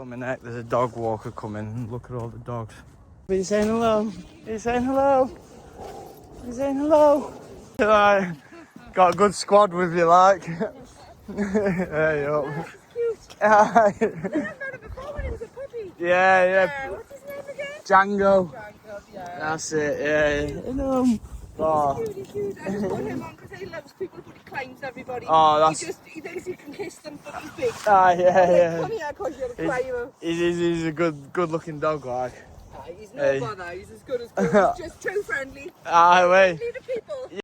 my neck, there's a dog walker coming. Look at all the dogs. Are you saying hello? Are you saying hello? Are you saying hello? Right. Got a good squad with you, like. There you go. That's cute. Yeah, I've known him before when he was a puppy. yeah. What's his name again? Django. Django, yeah. That's it, yeah. Oh. He's cute. I just put him on because he loves people, but he claims everybody. Oh, that's... He thinks you can kiss them, but he's big. Ah, yeah. Come here, cause you're a cry. He's a good looking dog, like. He's no bother. He's as good as good. He's just too friendly. Ah, wait. Friendly to people.